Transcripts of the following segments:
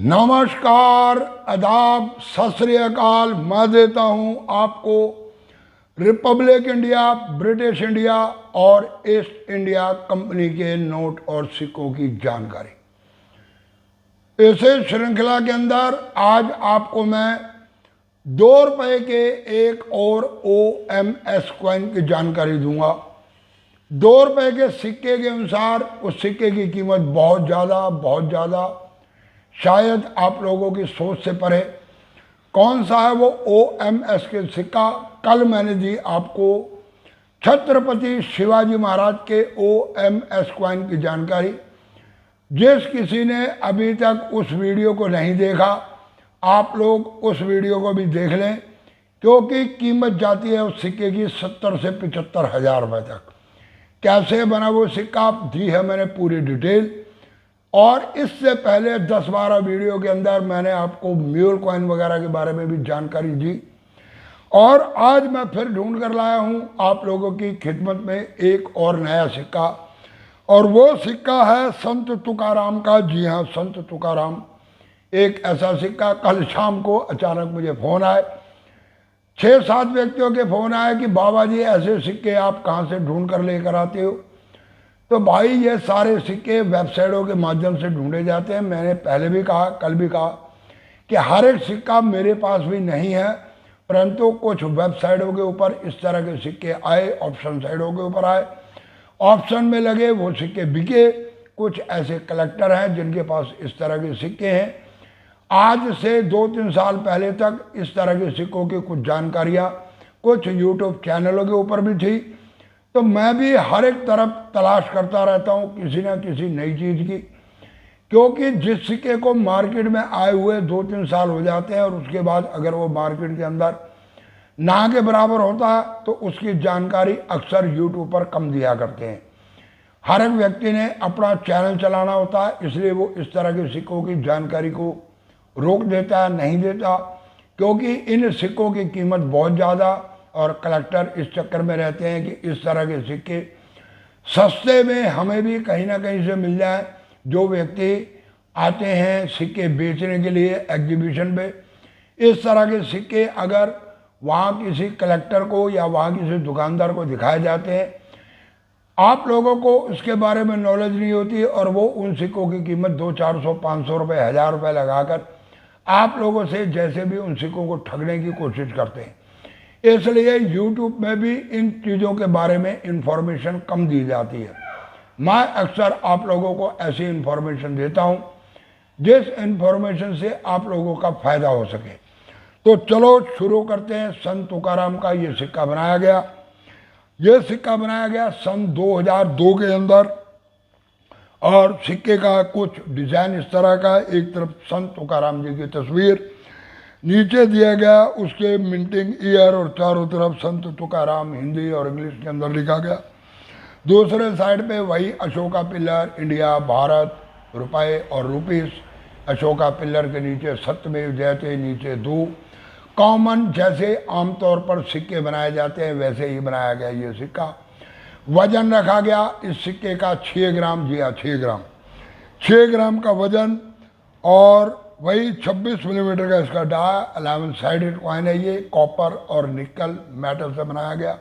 नमस्कार, आदाब, सत श्री अकाल। मैं देता हूं आपको रिपब्लिक इंडिया, ब्रिटिश इंडिया और ईस्ट इंडिया कंपनी के नोट और सिक्कों की जानकारी। इस श्रृंखला के अंदर आज आपको मैं 2 रुपए के एक और OMS कॉइन की जानकारी दूंगा। 2 रुपए के सिक्के के अनुसार उस सिक्के की कीमत बहुत ज़्यादा शायद आप लोगों की सोच से परे। कौन सा है वो OMS के सिक्का? कल मैंने दी आपको छत्रपति शिवाजी महाराज के OMS कॉइन की जानकारी। जिस किसी ने अभी तक उस वीडियो को नहीं देखा, आप लोग उस वीडियो को भी देख लें, क्योंकि कीमत जाती है उस सिक्के की 70 से 75 हज़ार रुपये तक। कैसे बना वो सिक्का दी है मैंने पूरी डिटेल। और इससे पहले 10-12 वीडियो के अंदर मैंने आपको म्यूल कॉइन वगैरह के बारे में भी जानकारी दी। और आज मैं फिर ढूंढ कर लाया हूं आप लोगों की खिदमत में एक और नया सिक्का, और वो सिक्का है संत तुकाराम का। जी हाँ, संत तुकाराम एक ऐसा सिक्का। कल शाम को अचानक मुझे फ़ोन आए, 6-7 व्यक्तियों के फ़ोन आए कि बाबा जी ऐसे सिक्के आप कहाँ से ढूंढ कर लेकर आते हो। तो भाई ये सारे सिक्के वेबसाइटों के माध्यम से ढूंढे जाते हैं। मैंने पहले भी कहा, कल भी कहा कि हर एक सिक्का मेरे पास भी नहीं है, परंतु कुछ वेबसाइटों के ऊपर इस तरह के सिक्के आए, ऑप्शन साइटों के ऊपर आए, ऑप्शन में लगे, वो सिक्के बिके। कुछ ऐसे कलेक्टर हैं जिनके पास इस तरह के सिक्के हैं। आज से 2-3 साल पहले तक इस तरह के सिक्कों की कुछ जानकारियाँ कुछ यूट्यूब चैनलों के ऊपर भी थी। तो मैं भी हर एक तरफ तलाश करता रहता हूँ किसी ना किसी नई चीज़ की, क्योंकि जिस सिक्के को मार्केट में आए हुए 2-3 साल हो जाते हैं और उसके बाद अगर वो मार्केट के अंदर ना के बराबर होता है तो उसकी जानकारी अक्सर यूट्यूब पर कम दिया करते हैं। हर एक व्यक्ति ने अपना चैनल चलाना होता है, इसलिए वो इस तरह के सिक्कों की जानकारी को रोक देता है, नहीं देता, क्योंकि इन सिक्कों की कीमत बहुत ज़्यादा और कलेक्टर इस चक्कर में रहते हैं कि इस तरह के सिक्के सस्ते में हमें भी कहीं ना कहीं से मिल जाए। जो व्यक्ति आते हैं सिक्के बेचने के लिए एग्जीबिशन पे, इस तरह के सिक्के अगर वहाँ किसी कलेक्टर को या वहाँ किसी दुकानदार को दिखाए जाते हैं, आप लोगों को उसके बारे में नॉलेज नहीं होती और वो उन सिक्कों की कीमत 200-400-500 रुपये, 1000 रुपये लगाकर आप लोगों से जैसे भी उन सिक्कों को ठगने की कोशिश करते हैं। इसलिए YouTube में भी इन चीज़ों के बारे में इंफॉर्मेशन कम दी जाती है। मैं अक्सर आप लोगों को ऐसी इंफॉर्मेशन देता हूं जिस इंफॉर्मेशन से आप लोगों का फ़ायदा हो सके। तो चलो शुरू करते हैं। संत तुकाराम का ये सिक्का बनाया गया। ये सिक्का बनाया गया सन 2002 के अंदर, और सिक्के का कुछ डिज़ाइन इस तरह का है। एक तरफ संत तुकाराम जी की तस्वीर, नीचे दिया गया उसके मिंटिंग ईयर, और चारों तरफ संत तुकाराम हिंदी और इंग्लिश के अंदर लिखा गया। दूसरे साइड पे वही अशोका पिल्लर, इंडिया, भारत, रुपए और रुपीस। अशोका पिल्लर के नीचे सत्यमेव जयते, नीचे दो कॉमन, जैसे आमतौर पर सिक्के बनाए जाते हैं वैसे ही बनाया गया ये सिक्का। वजन रखा गया इस सिक्के का 6 ग्राम। जी हाँ, 6 ग्राम का वजन, और वही 26 मिलीमीटर का इसका डाया 11 साइडेड कॉइन है। ये कॉपर और निकल मेटल से बनाया गया।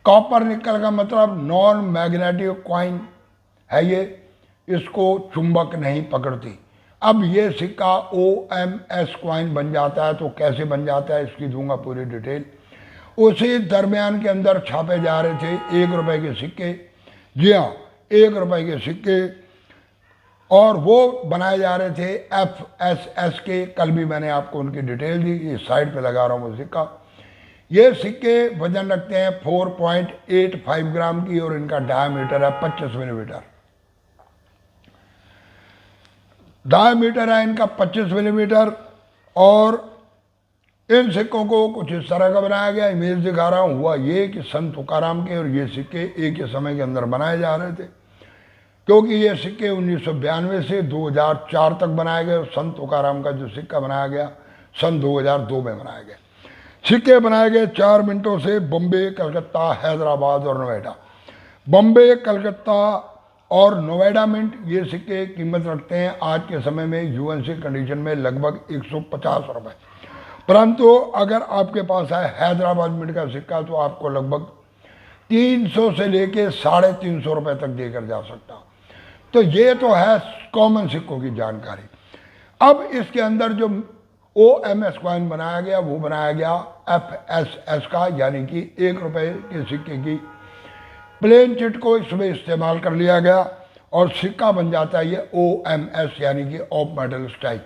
कॉपर निकल का मतलब नॉन मैग्नेटिक कॉइन है ये, इसको चुंबक नहीं पकड़ती। अब ये सिक्का OMS कॉइन बन जाता है, तो कैसे बन जाता है इसकी दूंगा पूरी डिटेल। उसी दरमियान के अंदर छापे जा रहे थे 1 रुपए के सिक्के। जी हाँ, 1 रुपए के सिक्के, और वो बनाए जा रहे थे FSS के। कल भी मैंने आपको उनकी डिटेल दी। ये साइड पे लगा रहा हूँ वो सिक्का। ये सिक्के वजन रखते हैं 4.85 ग्राम की, और इनका डायमीटर है 25 मिलीमीटर। डायमीटर है इनका 25 मिलीमीटर। और इन सिक्कों को कुछ इस तरह का बनाया गया। इमेज दिखा रहा हूँ। हुआ ये कि संत तुकाराम के और ये सिक्के एक ही समय के अंदर बनाए जा रहे थे, क्योंकि ये सिक्के 1992 से 2004 तक बनाए गए। संत तुकाराम का जो सिक्का बनाया गया सन 2002 में बनाया गया। सिक्के बनाए गए 4 मिनटों से बम्बे, कलकत्ता, हैदराबाद और नोएडा। बम्बे, कलकत्ता और नोएडा मिंट, ये सिक्के कीमत रखते हैं आज के समय में यूएनसी कंडीशन में लगभग 150 रुपये। परंतु अगर आपके पास है हैदराबाद मिंट का सिक्का तो आपको लगभग 300 से लेके 350 रुपये तक देकर जा सकता। तो ये तो है कॉमन सिक्कों की जानकारी। अब इसके अंदर जो OMS कॉइन बनाया गया वो बनाया गया FSS का, यानी कि 1 रुपये के सिक्के की प्लेन चिट को इसमें इस्तेमाल कर लिया गया और सिक्का बन जाता है ये OMS यानी कि ऑफ मेटल स्टाइल।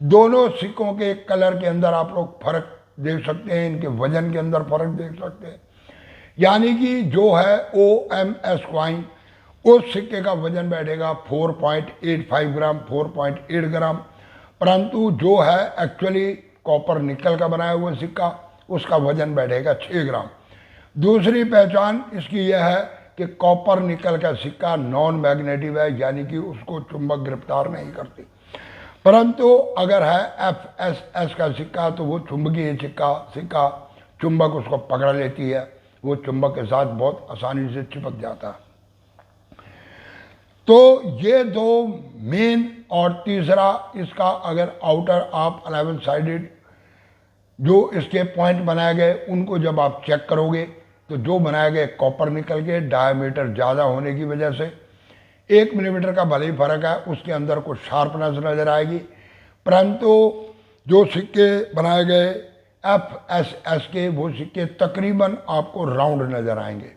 दोनों सिक्कों के कलर के अंदर आप लोग फर्क देख सकते हैं, इनके वजन के अंदर फर्क देख सकते हैं। यानी कि जो है OMS कॉइन, उस सिक्के का वजन बैठेगा 4.85 ग्राम, 4.8 ग्राम। परंतु जो है एक्चुअली कॉपर निकल का बनाया हुआ सिक्का, उसका वजन बैठेगा 6 ग्राम। दूसरी पहचान इसकी यह है कि कॉपर निकल का सिक्का नॉन मैग्नेटिव है, यानी कि उसको चुंबक गिरफ्तार नहीं करती। परंतु अगर है FSS का सिक्का तो वो चुंबकीय सिक्का चुंबक उसको पकड़ लेती है, वो चुंबक के साथ बहुत आसानी से चिपक जाता है। तो ये दो मेन, और तीसरा इसका अगर आउटर आप 11 साइडेड जो इसके पॉइंट बनाए गए उनको जब आप चेक करोगे तो जो बनाए गए कॉपर निकल के डायमीटर ज़्यादा होने की वजह से 1 मिलीमीटर का भले ही फर्क है, उसके अंदर कुछ शार्पनेस नज़र आएगी। परंतु जो सिक्के बनाए गए FSS के वो सिक्के तकरीबन आपको राउंड नज़र आएंगे।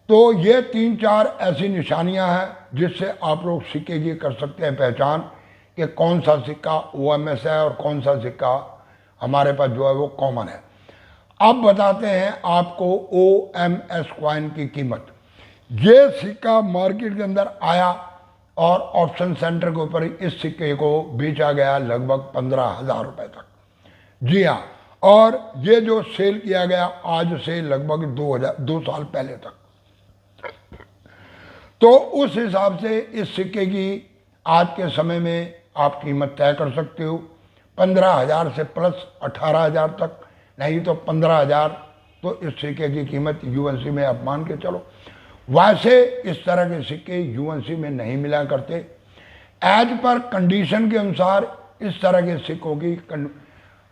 तो ये 3-4 ऐसी निशानियां हैं जिससे आप लोग सिक्के की कर सकते हैं पहचान कि कौन सा सिक्का OMS है और कौन सा सिक्का हमारे पास जो है वो कॉमन है। अब बताते हैं आपको OMS कॉइन की कीमत। ये सिक्का मार्केट के अंदर आया और ऑप्शन सेंटर के ऊपर इस सिक्के को बेचा गया लगभग 15,000 रुपये तक। जी हाँ, और ये जो सेल किया गया आज से लगभग 2 साल पहले तक। तो उस हिसाब से इस सिक्के की आज के समय में आप कीमत तय कर सकते हो 15,000 से प्लस 18,000 तक, नहीं तो 15,000। तो इस सिक्के की कीमत यूएनसी में आप मान के चलो। वैसे इस तरह के सिक्के यूएनसी में नहीं मिला करते। एज पर कंडीशन के अनुसार इस तरह के सिक्कों की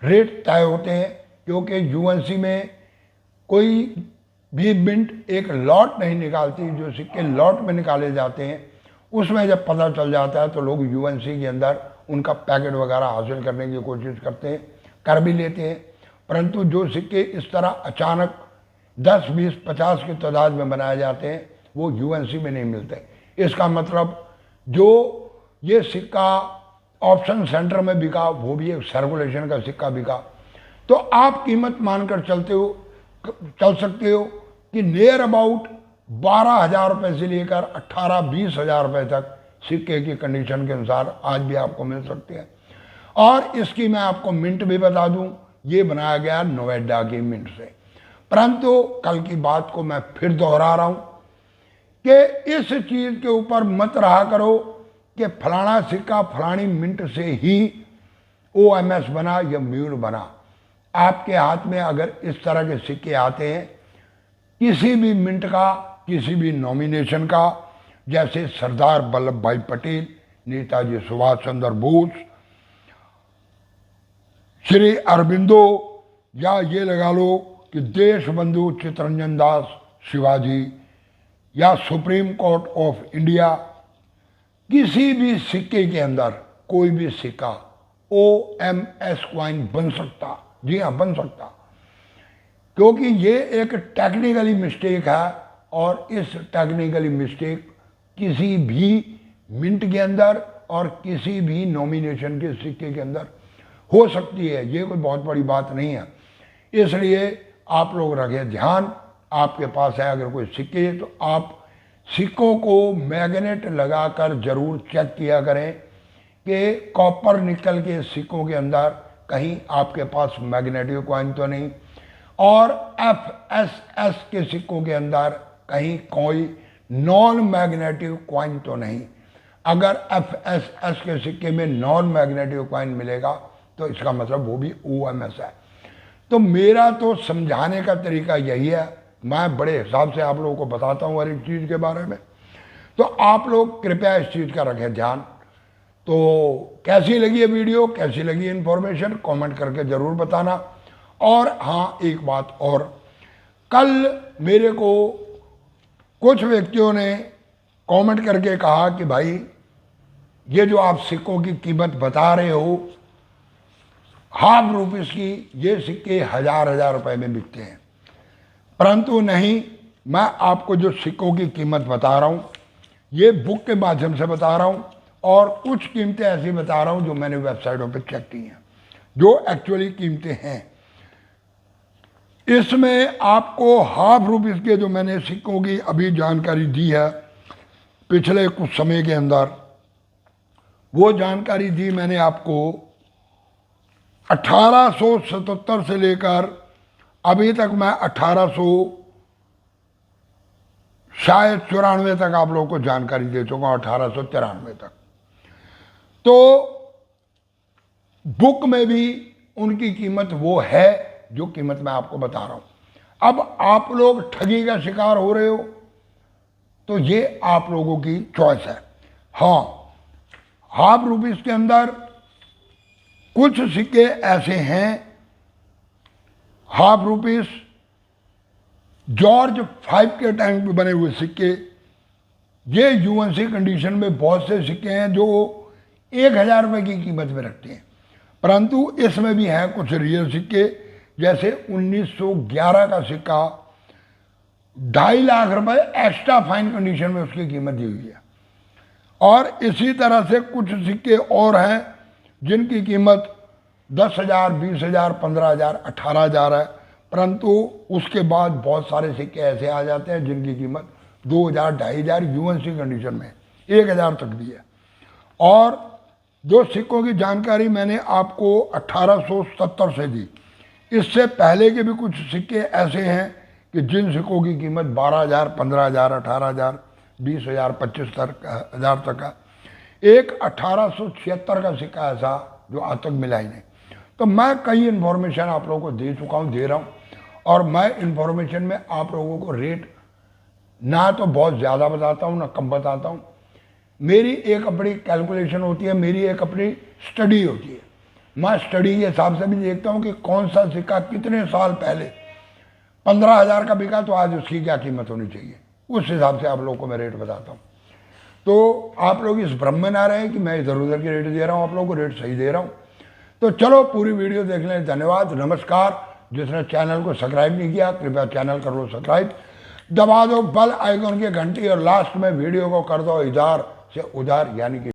रेट तय होते हैं, क्योंकि यूएनसी में कोई भी मिंट एक लॉट नहीं निकालती। जो सिक्के लॉट में निकाले जाते हैं उसमें जब पता चल जाता है तो लोग यूएनसी के अंदर उनका पैकेट वगैरह हासिल करने की कोशिश करते हैं, कर भी लेते हैं। परंतु जो सिक्के इस तरह अचानक 10, 20, 50 की तादाद में बनाए जाते हैं वो यूएनसी में नहीं मिलते। इसका मतलब जो ये सिक्का ऑप्शन सेंटर में बिका वो भी एक सर्कुलेशन का सिक्का बिका। तो आप कीमत मानकर चल सकते हो कि नियर अबाउट 12,000 रुपये से लेकर 18-20 हज़ार रुपये तक सिक्के की कंडीशन के अनुसार आज भी आपको मिल सकते हैं। और इसकी मैं आपको मिंट भी बता दूं, ये बनाया गया नोएडा की मिंट से। परंतु कल की बात को मैं फिर दोहरा रहा हूं कि इस चीज़ के ऊपर मत रहा करो कि फलाना सिक्का फलानी मिंट से ही OMS बना या म्यूल बना। आपके हाथ में अगर इस तरह के सिक्के आते हैं किसी भी मिंट का, किसी भी नॉमिनेशन का, जैसे सरदार वल्लभ भाई पटेल, नेताजी सुभाष चंद्र बोस, श्री अरबिंदो, या ये लगा लो कि देश बंधु चित्तरंजन दास शिवाजी, या सुप्रीम कोर्ट ऑफ इंडिया, किसी भी सिक्के के अंदर कोई भी सिक्का OMS कॉइन बन सकता। जी हाँ, बन सकता, क्योंकि ये एक टेक्निकली मिस्टेक है और इस टेक्निकली मिस्टेक किसी भी मिंट के अंदर और किसी भी नॉमिनेशन के सिक्के के अंदर हो सकती है। ये कोई बहुत बड़ी बात नहीं है। इसलिए आप लोग रखें ध्यान, आपके पास है अगर कोई सिक्के तो आप सिक्कों को मैग्नेट लगाकर जरूर चेक किया करें कि कॉपर निकल के सिक्कों के अंदर कहीं आपके पास मैग्नेटिक कॉइन तो नहीं, और FSS के सिक्कों के अंदर कहीं कोई नॉन मैग्नेटिक कॉइन तो नहीं। अगर FSS के सिक्के में नॉन मैग्नेटिक कॉइन मिलेगा तो इसका मतलब वो भी OMS है। तो मेरा तो समझाने का तरीका यही है, मैं बड़े हिसाब से आप लोगों को बताता हूँ हर एक चीज़ के बारे में। तो आप लोग कृपया इस चीज़ का रखें ध्यान। तो कैसी लगी ये वीडियो, कैसी लगी इन्फॉर्मेशन, कमेंट करके ज़रूर बताना। और हाँ, एक बात और, कल मेरे को कुछ व्यक्तियों ने कमेंट करके कहा कि भाई ये जो आप सिक्कों की कीमत बता रहे हो ₹50 की, ये सिक्के हजार रुपए में बिकते हैं। परंतु नहीं, मैं आपको जो सिक्कों की कीमत बता रहा हूँ ये बुक के माध्यम से बता रहा हूँ, और कुछ कीमतें ऐसी बता रहा हूँ जो मैंने वेबसाइटों पर चेक की हैं, जो एक्चुअली कीमतें हैं। इसमें आपको ₹50 के जो मैंने सिक्कों की अभी जानकारी दी है पिछले कुछ समय के अंदर, वो जानकारी दी मैंने आपको 1877 से लेकर अभी तक मैं 1894 तक आप लोगों को जानकारी दे चुका हूँ, 1893 तक। तो बुक में भी उनकी कीमत वो है जो कीमत मैं आपको बता रहा हूं। अब आप लोग ठगी का शिकार हो रहे हो तो ये आप लोगों की चॉइस है। हाँ, ₹50 के अंदर कुछ सिक्के ऐसे हैं, ₹50 जॉर्ज 5 के टाइम पे बने हुए सिक्के। ये यूएनसी कंडीशन में बहुत से सिक्के हैं जो 1000 रुपये की कीमत में रखते हैं, परंतु इसमें भी हैं कुछ रियल सिक्के, जैसे 1911 का सिक्का 2.5 लाख रुपए एक्स्ट्रा फाइन कंडीशन में उसकी कीमत दी हुई है। और इसी तरह से कुछ सिक्के और हैं जिनकी कीमत 10,000, 20,000, 15,000, 18,000 है, परंतु उसके बाद बहुत सारे सिक्के ऐसे आ जाते हैं जिनकी कीमत 2,000, 2,500 यूएनसी कंडीशन में 1,000 तक भी है। और जो सिक्कों की जानकारी मैंने आपको 1870 से दी, इससे पहले के भी कुछ सिक्के ऐसे हैं कि जिन सिक्कों की कीमत 12,000, 15,000, 18,000, 20,000, 25,000 तक है। एक 1876 का सिक्का ऐसा जो आज तक मिला ही नहीं। तो मैं कई इन्फॉर्मेशन आप लोगों को दे चुका हूँ, दे रहा हूँ, और मैं इन्फॉर्मेशन में आप लोगों को रेट ना तो बहुत ज़्यादा बताता हूँ ना कम बताता हूँ। मेरी एक अपनी कैलकुलेशन होती है, मेरी एक अपनी स्टडी होती है। मैं स्टडी के हिसाब से भी देखता हूँ कि कौन सा सिक्का कितने साल पहले 15,000 का बिका तो आज उसकी क्या कीमत होनी चाहिए, उस हिसाब से आप लोगों को मैं रेट बताता हूँ। तो आप लोग इस भ्रम में ना रहे कि मैं इधर उधर की रेट दे रहा हूँ, आप लोगों को रेट सही दे रहा हूँ। तो चलो, पूरी वीडियो देखने धन्यवाद, नमस्कार। जिसने चैनल को सब्सक्राइब नहीं किया कृपया चैनल कर लो सब्सक्राइब, दबा दो बेल आइकन की घंटी, और लास्ट में वीडियो को कर दो इधर से उधर, यानी कि